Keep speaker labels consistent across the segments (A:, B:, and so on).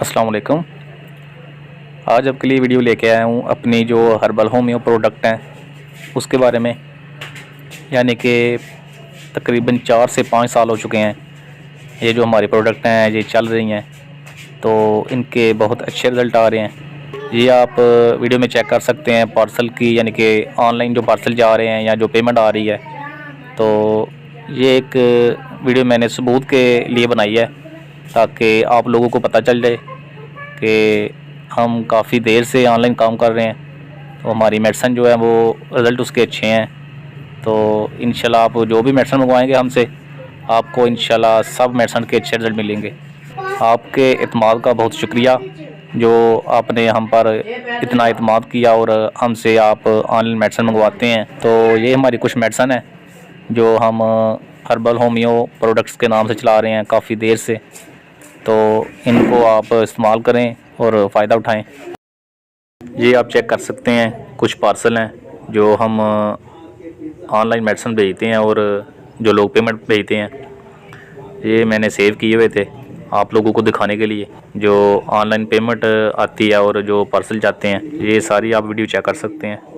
A: अस्सलाम वालेकुम। आज आपके लिए वीडियो लेके आया हूँ अपनी जो हर्बल होमियो प्रोडक्ट हैं उसके बारे में। यानी कि तकरीबन 4 से 5 साल हो चुके हैं ये जो हमारी प्रोडक्ट हैं ये चल रही हैं, तो इनके बहुत अच्छे रिज़ल्ट आ रहे हैं। ये आप वीडियो में चेक कर सकते हैं पार्सल की, यानी कि ऑनलाइन जो पार्सल जा रहे हैं या जो पेमेंट आ रही है। तो ये एक वीडियो मैंने सबूत के लिए बनाई है ताकि आप लोगों को पता चल जाए कि हम काफ़ी देर से ऑनलाइन काम कर रहे हैं, तो हमारी मेडिसिन जो है वो रिज़ल्ट उसके अच्छे हैं। तो इंशाल्लाह आप जो भी मेडिसिन मंगवाएंगे हमसे, आपको इंशाल्लाह सब मेडिसिन के अच्छे रिज़ल्ट मिलेंगे। आपके इत्मीनान का बहुत शुक्रिया जो आपने हम पर इतना इत्मीनान किया और हमसे आप ऑनलाइन मेडिसिन मंगवाते हैं। तो ये हमारी कुछ मेडिसिन है जो हम हर्बल होमियो प्रोडक्ट्स के नाम से चला रहे हैं काफ़ी देर से। तो इनको आप इस्तेमाल करें और फ़ायदा उठाएं। ये आप चेक कर सकते हैं कुछ पार्सल हैं जो हम ऑनलाइन मेडिसिन भेजते हैं और जो लोग पेमेंट भेजते हैं। ये मैंने सेव किए हुए थे आप लोगों को दिखाने के लिए, जो ऑनलाइन पेमेंट आती है और जो पार्सल जाते हैं। ये सारी आप वीडियो चेक कर सकते हैं।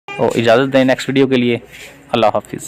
A: तो इजाज़त दें नेक्स्ट वीडियो के लिए। अल्लाह हाफिज़।